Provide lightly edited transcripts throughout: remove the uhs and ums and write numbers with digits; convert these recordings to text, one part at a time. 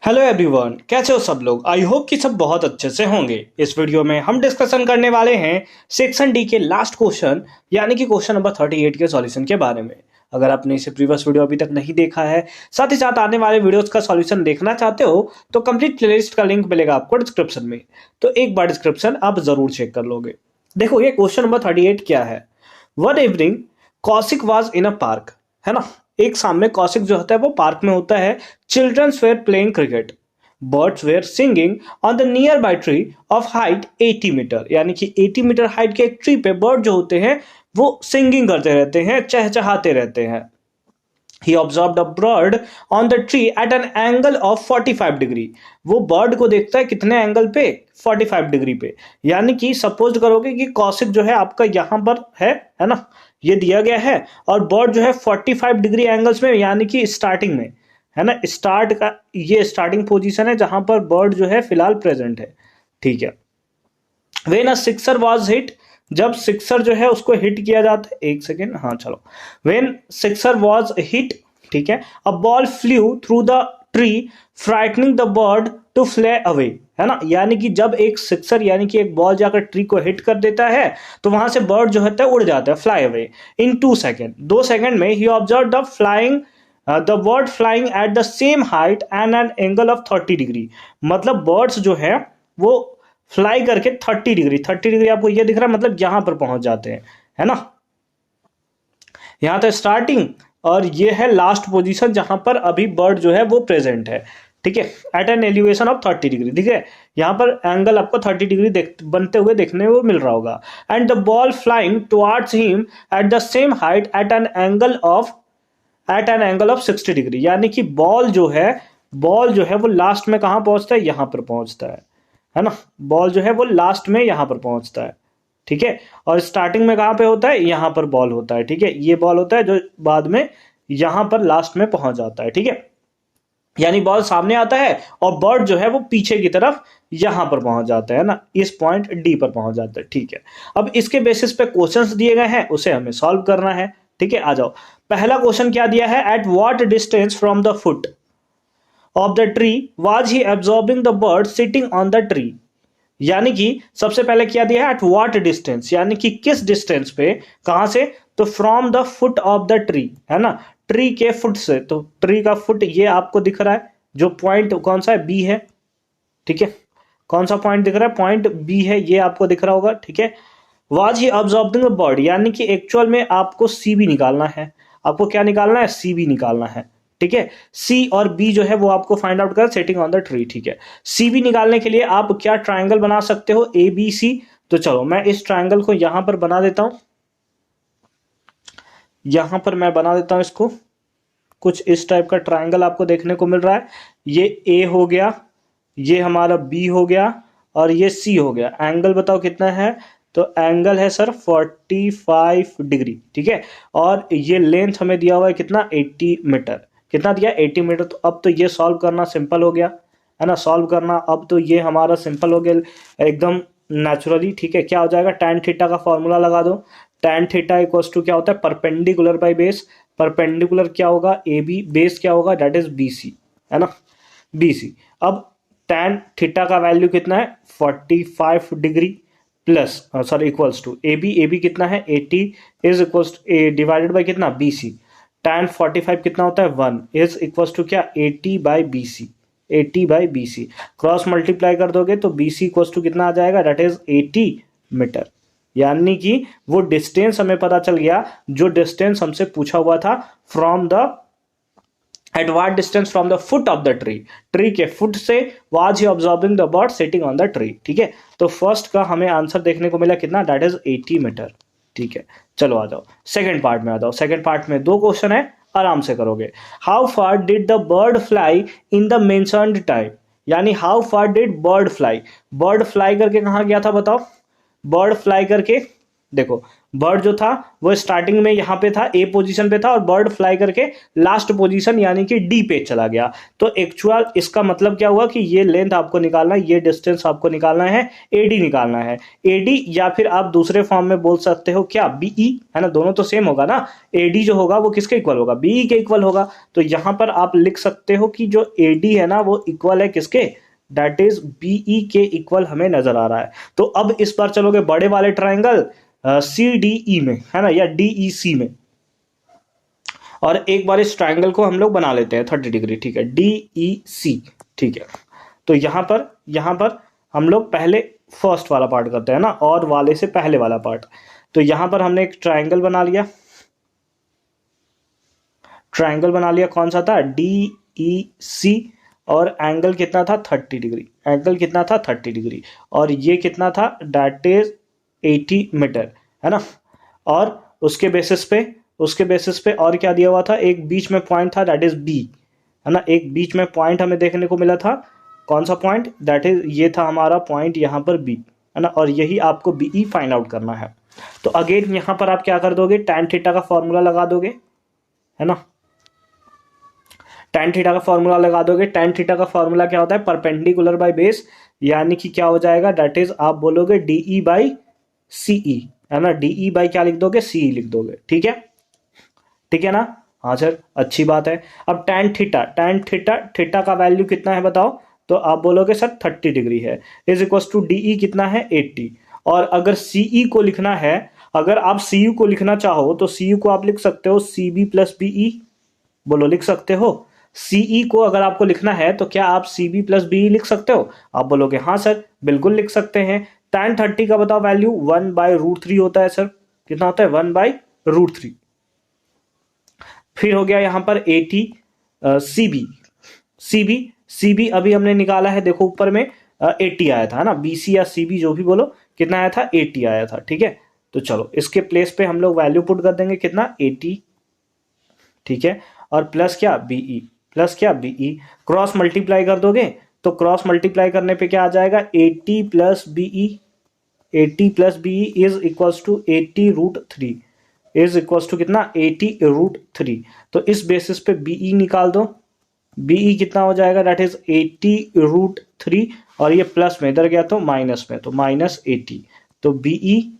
Hello everyone, कैसे हो सब लोग। आई होप कि सब बहुत अच्छे से होंगे। इस वीडियो में हम डिस्कशन करने वाले हैं सेक्शन डी के लास्ट क्वेश्चन यानी कि क्वेश्चन नंबर 38 के सॉल्यूशन के बारे में। अगर आपने इसे प्रीवियस वीडियो अभी तक नहीं देखा है, साथ ही साथ आने वाले वीडियोस का सॉल्यूशन देखना चाहते हो, तो कंप्लीट प्लेलिस्ट का लिंक मिलेगा आपको डिस्क्रिप्शन में। तो एक बार डिस्क्रिप्शन आप जरूर चेक कर लोगे। देखो ये क्वेश्चन नंबर 38 क्या है। One evening Kaushik was in a park, है ना। एक शाम में कौशिक जो होता है वो पार्क में होता है। Childrens were playing cricket, birds were singing on the near by tree of height 80 metre, यानी कि 80 मीटर हाइट के एक ट्री पे बर्ड जो होते हैं वो सिंगिंग करते रहते हैं, चहचहाते रहते हैं। He observed a bird on the tree at an angle of 45 degree. वो बर्ड को देखता है कितने एंगल पे, 45 डिग्री पे। यानी कि सपोज करोगे कि कौशिक जो है आपका यहां पर है ना, ये दिया गया है, और बर्ड जो है 45 डिग्री एंगल्स में, यानी कि स्टार्टिंग में, है ना। स्टार्ट का ये स्टार्टिंग पोजीशन है जहां पर बर्ड जो है फिलहाल प्रेजेंट है। ठीक है। When a sixer was hit, जब सिक्सर जो है उसको हिट किया जाता है, एक सेकेंड, हाँ चलो। वेन सिक्सर वॉज हिट, ठीक है, a ball flew through the tree frightening the bird to fly away, है ना। यानी कि जब एक सिक्सर यानी कि एक बॉल जाकर ट्री को हिट कर देता है तो वहां से बर्ड जो होता है उड़ जाता है, fly away in 2 second. 2 second में ही observe the flying the bird flying at the same height and an angle of 30 degree. मतलब बर्ड्स जो है वो फ्लाई करके 30 डिग्री आपको ये दिख रहा है, मतलब यहां पर पहुंच जाते हैं, है ना। यहां तो स्टार्टिंग और ये है लास्ट पोजीशन जहां पर अभी बर्ड जो है वो प्रेजेंट है। ठीक है, at an elevation of 30 degree. ठीक है, यहां पर एंगल आपको 30 डिग्री बनते हुए देखने को मिल रहा होगा। And the ball flying towards him at the same height at an angle of 60 degree. यानी कि बॉल जो है वो लास्ट में कहां पहुंचता है, यहां पर पहुंचता है ना। बॉल जो है वो लास्ट में यहां पर पहुंचता है। ठीक है, और स्टार्टिंग में कहां पे होता है, यहां पर बॉल होता है। ठीक है, ये बॉल होता है जो बाद में यहां पर लास्ट में पहुंच जाता है। ठीक है, यानी बॉल सामने आता है और बर्ड जो है वो पीछे की तरफ यहां पर पहुंच जाता है ना, इस पॉइंट डी पर पहुंच जाता है। ठीक है, अब इसके बेसिस पे क्वेश्चंस दिए गए हैं, उसे हमें सॉल्व करना है। ठीक है, आ जाओ। पहला क्वेश्चन क्या दिया है, at what distance from the foot of the tree was he absorbing the bird sitting on the tree. यानी कि सबसे पहले क्या दिया है, एट व्हाट डिस्टेंस, यानी कि किस डिस्टेंस पे, कहां से, तो from the foot of the tree, है ना, ट्री के फुट से। तो ट्री का फुट ये आपको दिख रहा है, जो पॉइंट कौन सा है, बी है। ठीक है, कौन सा पॉइंट दिख रहा है, पॉइंट बी है, ये आपको दिख रहा होगा। ठीक है, was he observing the bird, यानी कि एक्चुअल में आपको सी बी निकालना है। आपको क्या निकालना है, सी बी निकालना है। ठीक है, सी और बी जो है वो आपको फाइंड आउट कर सेटिंग ऑन द ट्री। ठीक है, सी बी निकालने के लिए आप क्या ट्राइंगल बना सकते हो, ए बी सी। तो चलो मैं इस ट्राइंगल को यहां पर बना देता हूं, यहां पर मैं बना देता हूं इसको। कुछ इस टाइप का ट्राइंगल आपको देखने को मिल रहा है। ये ए हो गया, ये हमारा बी हो गया, और ये सी हो गया। एंगल बताओ कितना है, तो एंगल है सर 45 डिग्री। ठीक है, और ये लेंथ हमें दिया हुआ है कितना, 80 मीटर। कितना दिया, 80 मीटर। तो अब तो ये सॉल्व करना सिंपल हो गया, है ना। सॉल्व करना अब तो ये हमारा सिंपल हो गया एकदम नेचुरली। ठीक है, क्या हो जाएगा, tan थीटा का फॉर्मूला लगा दो। tan थीटा इक्वल्स टू क्या होता है, परपेंडिकुलर बाई बेस। परपेंडिकुलर क्या होगा, ए बी, बेस क्या होगा, दैट इज बी सी, है ना, बी सी। अब tan थीटा का वैल्यू कितना है, 45 degree plus sorry equals to A B कितना है, 80 is equals to A divided by कितना, बी सी। tan 45 कितना होता है, 1 इज इक्वल्स टू क्या, 80 by B C. 80 by B C cross multiply कर दोगे तो बी सी इक्वल्स टू कितना आ जाएगा, दैट इज 80 मीटर। यानी कि वो डिस्टेंस हमें पता चल गया, जो डिस्टेंस हमसे पूछा हुआ था, from the at what distance from the foot of the tree, tree के फुट से was he observing the bird sitting on the tree. ठीक है, तो फर्स्ट का हमें आंसर देखने को मिला कितना, दैट इज 80 मीटर। ठीक है, चलो आ जाओ सेकंड पार्ट में आ जाओ। सेकंड पार्ट में 2 क्वेश्चन है, आराम से करोगे। How far did the bird fly in the mentioned time, यानी how far did bird fly, bird fly करके कहां गया था बताओ, बर्ड फ्लाई करके देखो बर्ड जो था वो स्टार्टिंग में यहाँ पे था, ए पोजीशन पे था, और बर्ड फ्लाई करके लास्ट पोजीशन यानी कि डी पे चला गया। तो एक्चुअल इसका मतलब क्या हुआ कि ये लेंथ आपको निकालना है, ये डिस्टेंस आपको निकालना है, एडी निकालना है। एडी या फिर आप दूसरे फॉर्म में बोल सकते हो क्या, बीई, है ना, दोनों तो सेम होगा ना। एडी जो होगा वो किसके इक्वल होगा, बीई के इक्वल होगा। तो यहां पर आप लिख सकते हो कि जो एडी है ना वो इक्वल है किसके, दैट इज बीई के इक्वल हमें नजर आ रहा है। तो अब इस बार चलोगे बड़े वाले ट्राइंगल सी डी ई में, है ना, या डीई सी में, और एक बार इस ट्राइंगल को हम लोग बना लेते हैं 30 डिग्री, ठीक है, डीई सी, ठीक है। तो यहां पर हम लोग पहले फर्स्ट वाला पार्ट करते हैं ना, और वाले से पहले वाला पार्ट। तो यहां पर हमने एक ट्राइंगल बना लिया, कौन सा था, डीई सी, और एंगल कितना था 30 डिग्री, एंगल कितना था 30 डिग्री, और ये कितना था, दैट इज 80 मीटर, है ना। और उसके बेसिस पे और क्या दिया हुआ था, एक बीच में पॉइंट था, दैट इज बी, है ना, एक बीच में पॉइंट हमें देखने को मिला था। कौन सा पॉइंट, दैट इज ये था हमारा पॉइंट यहाँ पर बी, है ना, और यही आपको बीई फाइंड आउट करना है। तो अगेन यहाँ पर आप क्या कर दोगे, tan थीटा का फॉर्मूला लगा दोगे, है ना, tan थीटा का फॉर्मूला लगा दोगे। tan थीटा का फॉर्मूला क्या होता है, परपेंडिकुलर बाय बेस, यानी कि क्या हो जाएगा, दैट इज आप बोलोगे डीई बाई सीई, है ना, डीई बाई क्या लिख दोगे, सीई लिख दोगे, ठीक है, ठीक है ना। हाँ सर, अच्छी बात है। अब थीटा का वैल्यू कितना है बताओ, तो आप बोलोगे सर 30 डिग्री है, इज इक्वल टू डीई कितना है 80। और अगर सीई को लिखना है, अगर आप सीयू को लिखना चाहो तो सीयू को आप लिख सकते हो सी बी प्लस बीई, बोलो लिख सकते हो। सीई को अगर आपको लिखना है तो क्या आप सी बी प्लस बी लिख सकते हो, आप बोलोगे हाँ सर बिल्कुल लिख सकते हैं। tan 30 का बताओ वैल्यू 1/√3 होता है सर, कितना होता है 1/√3। फिर हो गया यहां पर 80 सीबी अभी हमने निकाला है, देखो ऊपर में 80 आया था, है ना, बीसी या सीबी जो भी बोलो, कितना आया था 80 आया था, ठीक है। तो चलो इसके प्लेस पे हम लोग वैल्यू पुट कर देंगे, कितना 80, ठीक है, और प्लस क्या बीई, क्रॉस मल्टीप्लाई कर दोगे, तो क्रॉस मल्टीप्लाई करने पे क्या आ जाएगा 80 plus BE, 80 plus BE is equals to 80√3, is equals to कितना 80√3। तो इस बेसिस पे बीई निकाल दो, बीई कितना हो जाएगा, दैट इज 80√3, और ये प्लस में इधर गया तो माइनस में, तो -80। तो BE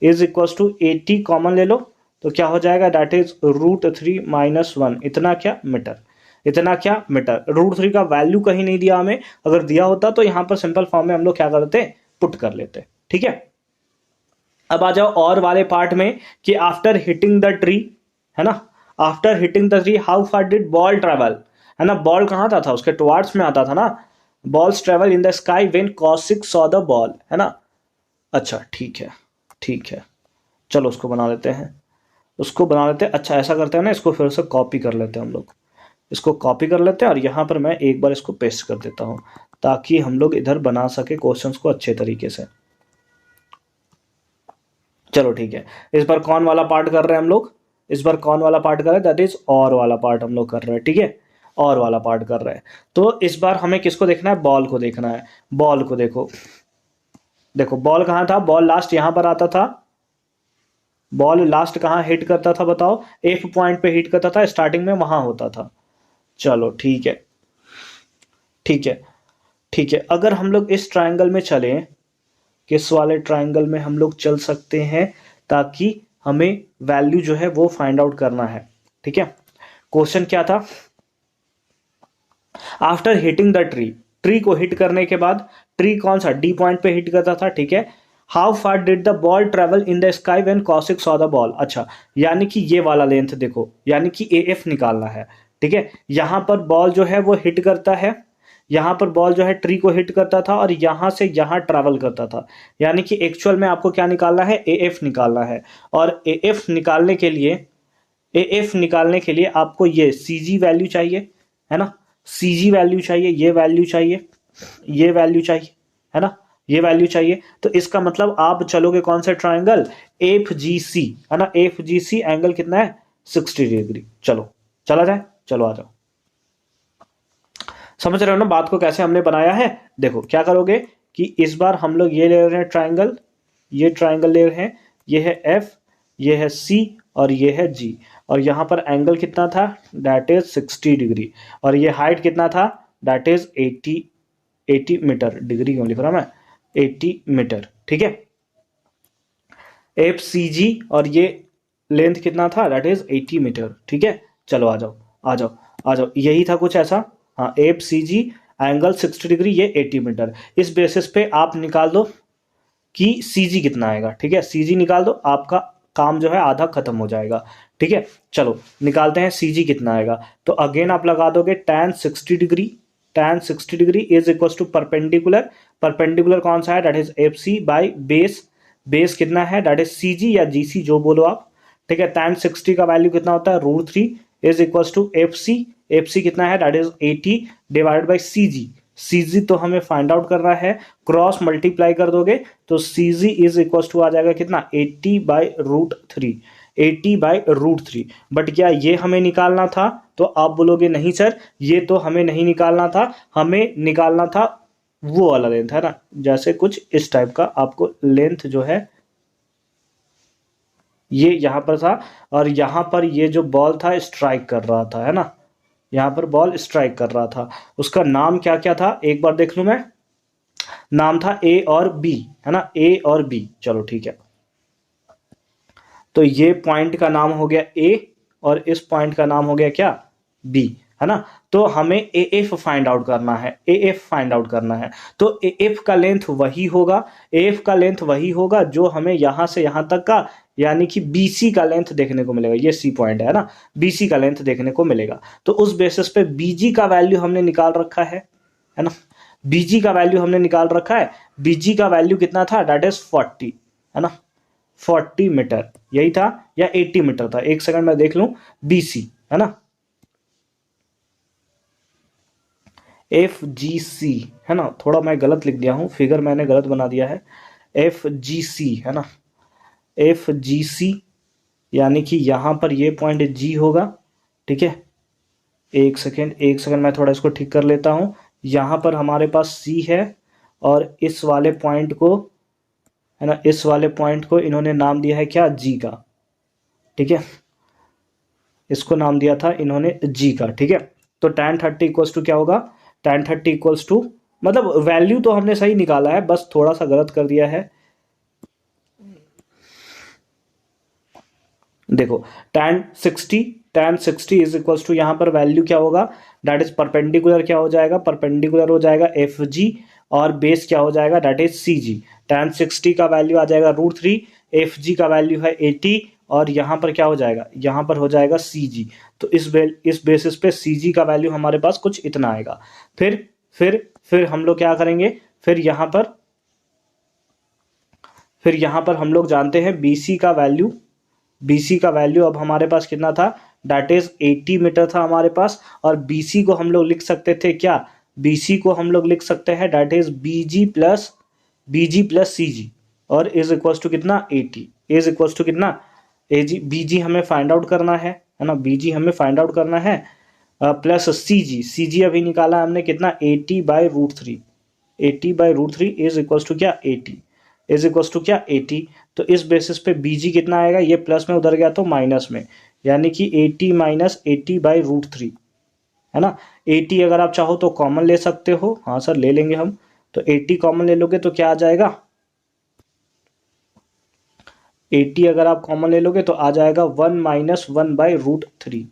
is equals to 80 common ले लो, तो क्या हो जाएगा, दैट इज √3 - 1, इतना क्या मीटर, √3 का वैल्यू कहीं नहीं दिया हमें, अगर दिया होता तो यहां पर सिंपल फॉर्म में हम लोग क्या करते, पुट कर लेते, ठीक है। अब आ जाओ और वाले पार्ट में कि आफ्टर हिटिंग द ट्री, है ना, after hitting the tree how far did ball travel, है ना, बॉल कहाँ आता था, उसके टुवार्ड्स में आता था ना, balls travel in the sky when cosec saw the ball, है ना। अच्छा ठीक है, चलो उसको बना लेते हैं, अच्छा ऐसा करते हैं ना, इसको फिर से कॉपी कर लेते हैं हम लोग, इसको कॉपी कर लेते हैं, और यहां पर मैं एक बार इसको पेस्ट कर देता हूं ताकि हम लोग इधर बना सके क्वेश्चंस को अच्छे तरीके से। चलो ठीक है, इस बार कौन वाला पार्ट कर रहे हैं हम लोग, दैट इज और वाला पार्ट हम लोग कर रहे हैं, ठीक है, और वाला पार्ट कर रहे हैं। तो इस बार हमें किसको देखना है, बॉल को देखना है। बॉल को देखो बॉल कहाँ था, बॉल लास्ट यहां पर आता था, बॉल लास्ट कहाँ हिट करता था बताओ, एफ पॉइंट पे हिट करता था, स्टार्टिंग में वहां होता था। चलो ठीक है, अगर हम लोग इस ट्राइंगल में चलें, किस वाले ट्राइंगल में हम लोग चल सकते हैं, ताकि हमें वैल्यू जो है वो फाइंड आउट करना है, ठीक है। क्वेश्चन क्या था, आफ्टर हिटिंग द ट्री को हिट करने के बाद, ट्री कौन सा डी पॉइंट पे हिट करता था, ठीक है। How far did the ball travel in the sky when cosec saw the ball, अच्छा यानी कि ये वाला लेंथ देखो, यानी कि एएफ निकालना है, ठीक है। यहां पर बॉल जो है वो हिट करता है, यहां पर बॉल जो है ट्री को हिट करता था, और यहां से यहां ट्रैवल करता था, यानी कि एक्चुअल में आपको क्या निकालना है, एएफ निकालना है। और एएफ निकालने के लिए आपको ये सीजी वैल्यू चाहिए, है ना, सीजी वैल्यू चाहिए, ये वैल्यू चाहिए, है ना, ये वैल्यू चाहिए। तो इसका मतलब आप चलोगे कौन सा ट्राइंगल, एफ जी सी, है ना, एफ जी सी एंगल कितना है 60 डिग्री। चलो चला जाए, चलो आ जाओ, समझ रहे हो ना बात को कैसे हमने बनाया है। देखो क्या करोगे कि इस बार हम लोग ये ले रहे हैं ट्राइंगल, ये ट्राइंगल ले रहे हैं, ये है एफ, ये है सी और ये है जी। और यहाँ पर एंगल कितना था, दैट इज 60 डिग्री। और ये हाइट कितना था, दैट इज 80 मीटर। डिग्री क्यों लिख रहा मैं, 80 मीटर। ठीक है, एफ सी जी और ये लेंथ कितना था, दैट इज 80 मीटर। ठीक है, चलो आ जाओ आ जाओ आ जाओ, यही था कुछ ऐसा। हाँ, एफ सी जी एंगल 60 डिग्री, ये 80 मीटर। इस बेसिस पे आप निकाल दो कि सी जी कितना आएगा। ठीक है, सी जी निकाल दो, आपका काम जो है आधा खत्म हो जाएगा। ठीक है, चलो निकालते हैं सी जी कितना आएगा। तो अगेन आप लगा दोगे tan 60 degree, tan 60 degree is equal to perpendicular. Perpendicular कौन सा है, that is F C by base. Base कितना है, दैट इज सी जी या जी सी जो बोलो आप। ठीक है, tan 60 का वैल्यू कितना होता है, √3 is equal to F C. F C कितना है, that is 80 divide by C G. C G तो हमें फाइंड आउट करना है, क्रॉस मल्टीप्लाई कर दोगे तो सी जी इज इक्वल टू आ जाएगा कितना, 80 बाई √3। 80 बाई √3। बट क्या ये हमें निकालना था, तो आप बोलोगे नहीं सर ये तो हमें नहीं निकालना था, हमें निकालना था वो वाला लेंथ, है ना। जैसे कुछ इस टाइप का आपको लेंथ जो है ये यहां पर था, और यहां पर ये जो बॉल था स्ट्राइक कर रहा था, है ना। यहां पर बॉल स्ट्राइक कर रहा था, उसका नाम क्या क्या था एक बार देख लूं मैं। नाम था ए और बी, है ना, ए और बी। चलो ठीक है, तो ये पॉइंट का नाम हो गया ए और इस पॉइंट का नाम हो गया क्या, बी, है ना। तो हमें ए एफ फाइंड आउट करना है, ए एफ फाइंड आउट करना है। तो ए एफ का लेंथ वही होगा, ए एफ का लेंथ वही होगा जो हमें यहां से यहां तक का, यानी कि बीसी का लेंथ देखने को मिलेगा। ये सी पॉइंट है ना, बीसी का लेंथ देखने को मिलेगा। तो उस बेसिस पे बीजी का वैल्यू हमने निकाल रखा है ना। बीजी का वैल्यू हमने निकाल रखा है, बीजी का वैल्यू कितना था, दैट इज 40, है ना, 40 मीटर यही था, या 80 मीटर था, एक सेकंड में देख लूं। बीसी, है ना, एफ जी सी, है ना, थोड़ा मैं गलत लिख दिया हूं, फिगर मैंने गलत बना दिया है। एफ जी सी, है ना, एफ जी सी, यानी कि यहां पर ये पॉइंट जी होगा। ठीक है, एक सेकंड मैं थोड़ा इसको ठीक कर लेता हूं। यहां पर हमारे पास सी है, और इस वाले पॉइंट को, है ना, इस वाले पॉइंट को इन्होंने नाम दिया है क्या, जी का। ठीक है, इसको नाम दिया था इन्होंने जी का। ठीक है, तो tan 30 इक्वल्स टू क्या होगा, tan 30 इक्वल्स टू, मतलब वैल्यू तो हमने सही निकाला है, बस थोड़ा सा गलत कर दिया है। देखो tan 60 इज इक्वल्स टू, यहां पर वैल्यू क्या होगा, दैट इज परपेंडिकुलर क्या हो जाएगा, परपेंडिकुलर हो जाएगा एफ जी, और बेस क्या हो जाएगा, that is C G. tan 60 का वैल्यू आ जाएगा √3, एफ जी का वैल्यू है 80, और यहां पर क्या हो जाएगा, यहां पर हो जाएगा सी जी। तो इस बेसिस पे सी जी का वैल्यू हमारे पास कुछ इतना आएगा। फिर हम लोग क्या करेंगे, फिर यहां पर हम लोग जानते हैं बीसी का वैल्यू। बीसी का वैल्यू अब हमारे पास कितना था, दैट इज 80 मीटर था हमारे पास। और बीसी को हम लोग लिख सकते थे क्या, बीसी को हम लोग लिख सकते हैं दैट इज बीजी प्लस सी जी, और इज इक्वल टू कितना, 80, इज इक्वल टू कितना, बीजी हमें फाइंड आउट करना है ना, बीजी हमें फाइंड आउट करना है, प्लस सी जी अभी निकाला हमने कितना, 80 by √3। 80 by √3 is equal to क्या, 80, इज इक्वल टू क्या, 80। तो इस बेसिस पे बीजी कितना आएगा, ये प्लस में उधर गया तो माइनस में, यानी कि 80 माइनस 80 बाई √3, है ना। 80 अगर आप चाहो तो कॉमन ले सकते हो, हाँ सर ले लेंगे हम। तो 80 कॉमन ले लोगे तो क्या आ जाएगा, 80 अगर आप कॉमन ले लोगे तो आ जाएगा 1 माइनस 1 बाई √3।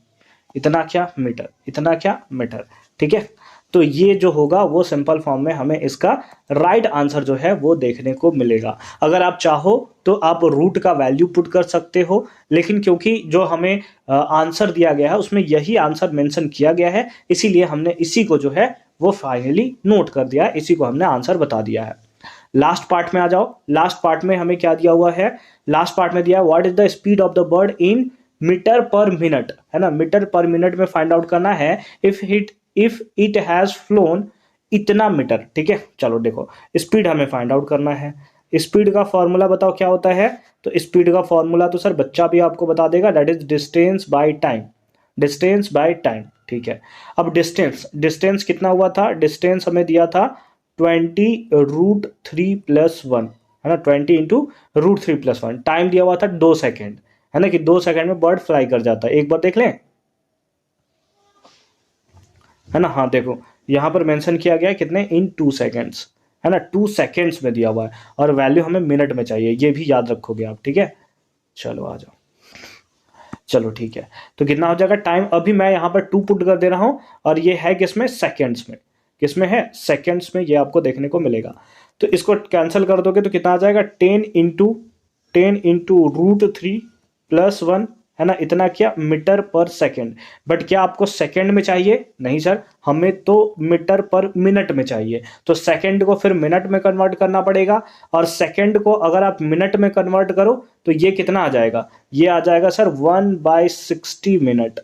इतना क्या मीटर, इतना क्या मीटर। ठीक है, तो ये जो होगा वो सिंपल फॉर्म में हमें इसका राइट आंसर जो है वो देखने को मिलेगा। अगर आप चाहो तो आप रूट का वैल्यू पुट कर सकते हो, लेकिन क्योंकि जो हमें आंसर दिया गया है उसमें यही आंसर मेंशन किया गया है, इसीलिए हमने इसी को जो है वो फाइनली नोट कर दिया है, इसी को हमने आंसर बता दिया है। लास्ट पार्ट में आ जाओ। लास्ट पार्ट में हमें क्या दिया हुआ है, लास्ट पार्ट में दिया है what is the speed of the bird in meter per minute, है ना। मीटर पर मिनट में फाइंड आउट करना है इफ इट हैज फ्लोन इतना मीटर। ठीक है, चलो देखो स्पीड हमें फाइंड आउट करना है। स्पीड का फॉर्मूला बताओ क्या होता है, तो स्पीड का फॉर्मूला तो सर बच्चा भी आपको बता देगा, that is distance by time, distance by time. ठीक है, अब डिस्टेंस कितना हुआ था, डिस्टेंस हमें दिया था 20 √3 + 1, है ना, 20 इंटू √3+1, टाइम दिया हुआ था 2 सेकेंड, है ना, कि 2 सेकेंड में बर्ड फ्लाई कर जाता है। एक बार देख लें, है ना, हाँ देखो यहाँ पर मेंशन किया गया है कितने, इन 2 सेकेंड्स, है ना, 2 सेकेंड्स में दिया हुआ है, और वैल्यू हमें मिनट में चाहिए, ये भी याद रखोगे आप, ठीक है। चलो आ जाओ, चलो ठीक है, तो कितना हो जाएगा टाइम, अभी मैं यहाँ पर 2 पुट कर दे रहा हूँ, और ये है किसमें, सेकेंड्स में, किसमें है, सेकेंड्स में, ये आपको देखने को मिलेगा। तो इसको कैंसिल कर दोगे तो कितना आ जाएगा, 10 इंटू √3+1, है ना, इतना क्या, मीटर पर सेकेंड। बट क्या आपको सेकेंड में चाहिए, नहीं सर, हमें तो मीटर पर मिनट में चाहिए, तो सेकेंड को फिर मिनट में कन्वर्ट करना पड़ेगा, और सेकेंड को अगर आप मिनट में कन्वर्ट करो तो ये कितना आ जाएगा, ये आ जाएगा सर 1/60 मिनट,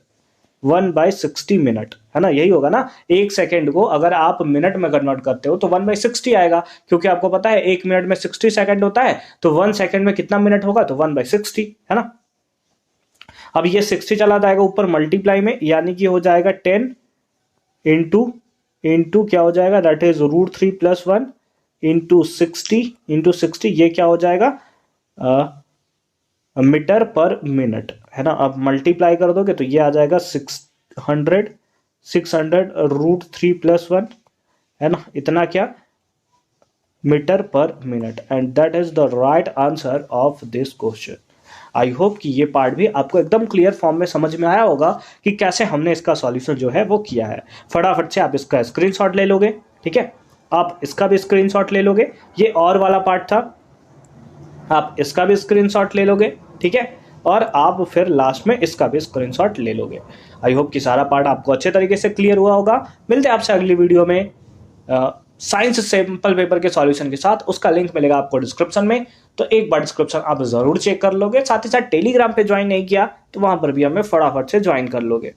1/60 मिनट, है ना, यही होगा ना। एक सेकेंड को अगर आप मिनट में कन्वर्ट करते हो तो 1/60 आएगा, क्योंकि आपको पता है 1 मिनट में 60 सेकेंड होता है, तो 1 सेकेंड में कितना मिनट होगा, तो 1/60, है ना। अब ये 60 चला जाएगा ऊपर मल्टीप्लाई में, यानी कि हो जाएगा 10 इंटू क्या हो जाएगा, दैट इज √3+1 इंटू 60, ये क्या हो जाएगा, मीटर पर मिनट, है ना। अब मल्टीप्लाई कर दोगे तो ये आ जाएगा 600 √3+1, है ना, इतना क्या, meter per minute, and that is the right answer of this question. I hope कि ये पार्ट भी आपको एकदम क्लियर फॉर्म में समझ में आया होगा कि कैसे हमने इसका सॉल्यूशन जो है वो किया है। फटाफट से आप इसका स्क्रीनशॉट ले लोगे, ठीक है, आप इसका भी स्क्रीनशॉट ले लोगे, ये और वाला पार्ट था, आप इसका भी स्क्रीनशॉट ले लोगे, ठीक है, और आप फिर लास्ट में इसका भी स्क्रीनशॉट ले लोगे। आई होप कि सारा पार्ट आपको अच्छे तरीके से क्लियर हुआ होगा। मिलते हैं आपसे अगली वीडियो में साइंस सिंपल पेपर के सॉल्यूशन के साथ, उसका लिंक मिलेगा आपको डिस्क्रिप्शन में, तो एक बार डिस्क्रिप्शन आप जरूर चेक कर लोगे। साथ ही साथ टेलीग्राम पे ज्वाइन नहीं किया तो वहां पर भी हमें फटाफट से ज्वाइन कर लोगे।